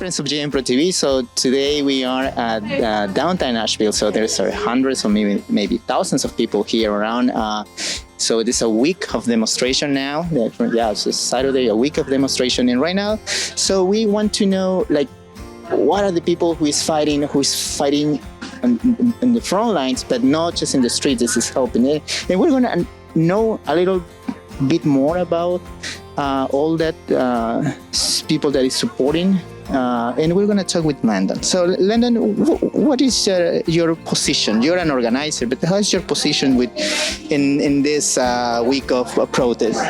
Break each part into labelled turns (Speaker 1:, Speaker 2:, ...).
Speaker 1: friends of GM Pro TV. So today we are at downtown Nashville. So there's hundreds or maybe thousands of people here around. So this is a week of demonstration now. Yeah, it's Saturday, a week of demonstration. And right now, so we want to know, like, what are the people who's fighting in the front lines, but not just in the streets. This is helping it. And we're going to know a little bit more about all that people that is supporting, and we're going to talk with Landon. So Landon, what is your position? You're an organizer, but how is your position in this week of protest?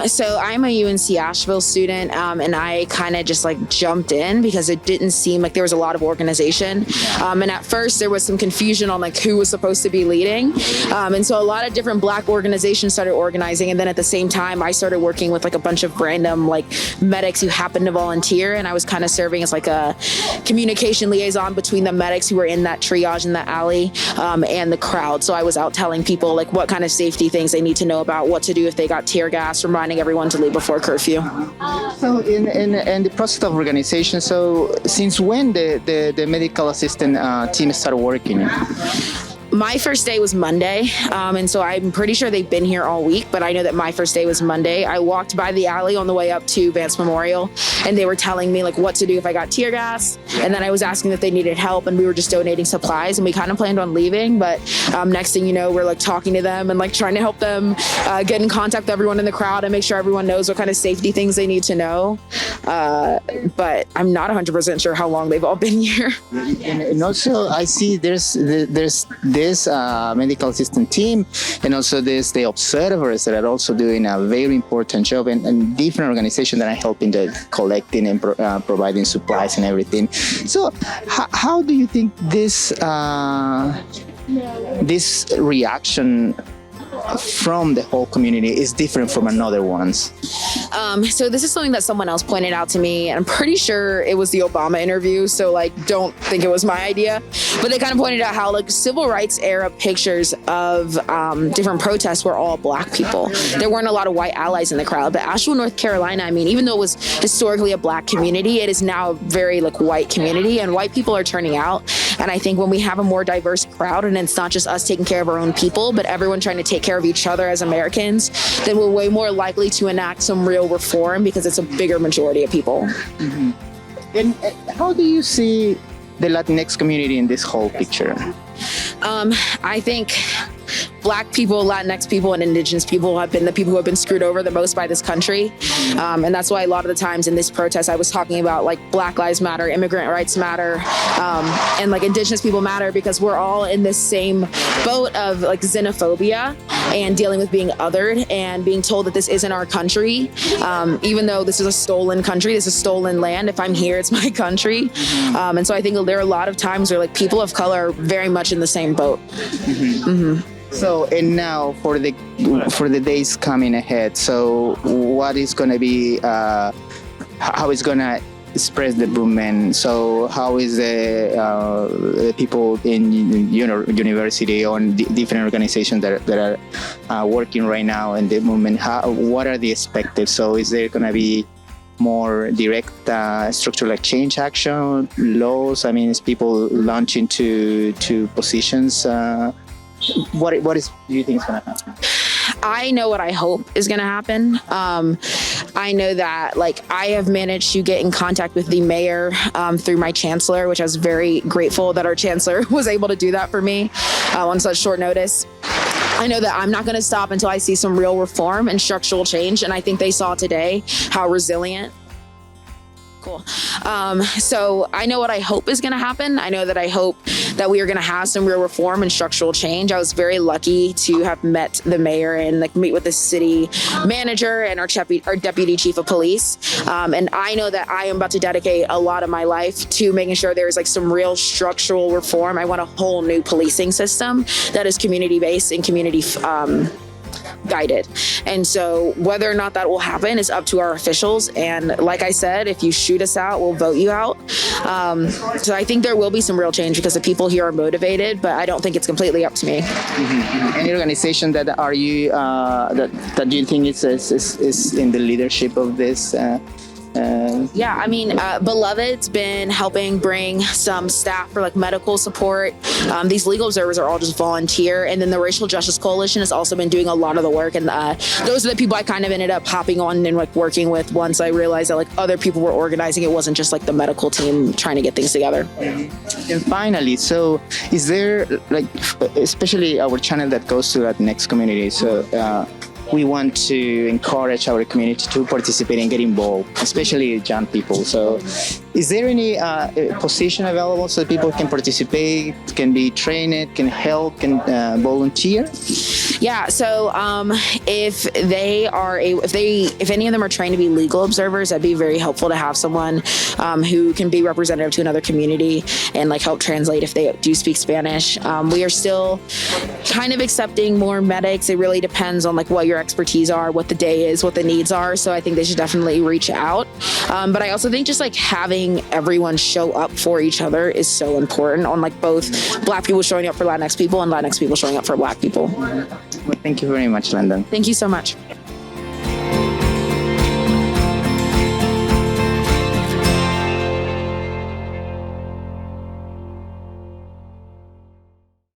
Speaker 2: So I'm a UNC Asheville student, and I kind of just like jumped in because it didn't seem like there was a lot of organization. And at first there was some confusion on like who was supposed to be leading. And so a lot of different Black organizations started organizing. And then at the same time, I started working with like a bunch of random like medics who happened to volunteer. And I was kind of serving as like a communication liaison between the medics who were in that triage in the alley and the crowd. So I was out telling people like what kind of safety things they need to know about, what to do if they got tear gas, reminding everyone to leave before curfew.
Speaker 1: So in the process of organization, so since when the medical assistant team started working?
Speaker 2: My first day was Monday, and so I'm pretty sure they've been here all week, but I know that my first day was Monday. I walked by the alley on the way up to Vance Memorial, and they were telling me like what to do if I got tear gas, and then I was asking if they needed help, and we were just donating supplies, and we kind of planned on leaving, but next thing you know, we're like talking to them and like trying to help them get in contact with everyone in the crowd and make sure everyone knows what kind of safety things they need to know. But I'm not 100% sure how long they've all been here.
Speaker 1: And also, I see there's this medical assistant team, and also the observers that are also doing a very important job, and different organizations that are helping the collecting and providing supplies and everything. So how do you think this reaction from the whole community is different from another ones?
Speaker 2: So this is something that someone else pointed out to me, and I'm pretty sure it was the Obama interview, so like don't think it was my idea, but they kind of pointed out how like civil rights era pictures of different protests were all Black people. There weren't a lot of white allies in the crowd, but Asheville, North Carolina, I mean, even though it was historically a Black community, it is now a very like white community, and white people are turning out. And I think when we have a more diverse crowd, and it's not just us taking care of our own people, but everyone trying to take care of each other as Americans, then we're way more likely to enact some real reform because it's a bigger majority of people.
Speaker 1: Mm-hmm. And how do you see the Latinx community in this whole picture?
Speaker 2: I think Black people, Latinx people, and Indigenous people have been the people who have been screwed over the most by this country. And that's why a lot of the times in this protest, I was talking about like Black Lives Matter, immigrant rights matter, and like Indigenous people matter, because we're all in this same boat of like xenophobia and dealing with being othered and being told that this isn't our country. Even though this is a stolen country, this is stolen land. If I'm here, it's my country. And so I think there are a lot of times where like people of color are very much in the same boat. Mm-hmm. Mm-hmm.
Speaker 1: So, and now for the days coming ahead, so what is going to be, how is going to express the movement? So how is the people in university or different organizations that are working right now in the movement, what are the expected? So is there going to be more direct structural like change action, laws? I mean, is people launching to positions? What do you think is going to happen?
Speaker 2: I know what I hope is going to happen. I know that like I have managed to get in contact with the mayor through my chancellor, which I was very grateful that our chancellor was able to do that for me on such short notice. I know that I'm not going to stop until I see some real reform and structural change. And I think they saw today how resilient. Cool. So I know what I hope is going to happen. I know that I hope that we are going to have some real reform and structural change. I was very lucky to have met the mayor and like meet with the city manager and our deputy chief of police. And I know that I am about to dedicate a lot of my life to making sure there's like some real structural reform. I want a whole new policing system that is community-based and community guided. And so whether or not that will happen is up to our officials. And like I said, if you shoot us out, we'll vote you out. So I think there will be some real change because the people here are motivated, but I don't think it's completely up to me.
Speaker 1: Mm-hmm. Any organization that are you that you think is in the leadership of this
Speaker 2: Yeah, I mean, Beloved's been helping bring some staff for like medical support. These legal observers are all just volunteer, and then the Racial Justice Coalition has also been doing a lot of the work. And those are the people I kind of ended up hopping on and like working with once I realized that like other people were organizing. It wasn't just like the medical team trying to get things together.
Speaker 1: And finally, so is there like, especially our channel that goes to that next community, so we want to encourage our community to participate and get involved, especially young people. So is there any position available so people can participate, can be trained, can help, can volunteer?
Speaker 2: Yeah, so if any of them are trained to be legal observers, that'd be very helpful to have someone who can be representative to another community and like help translate if they do speak Spanish. We are still kind of accepting more medics. It really depends on like what your expertise are, what the day is, what the needs are. So I think they should definitely reach out. But I also think just like having everyone show up for each other is so important, on like both Black people showing up for Latinx people and Latinx people showing up for Black people.
Speaker 1: Well, thank you very much, Landon.
Speaker 2: Thank you so much.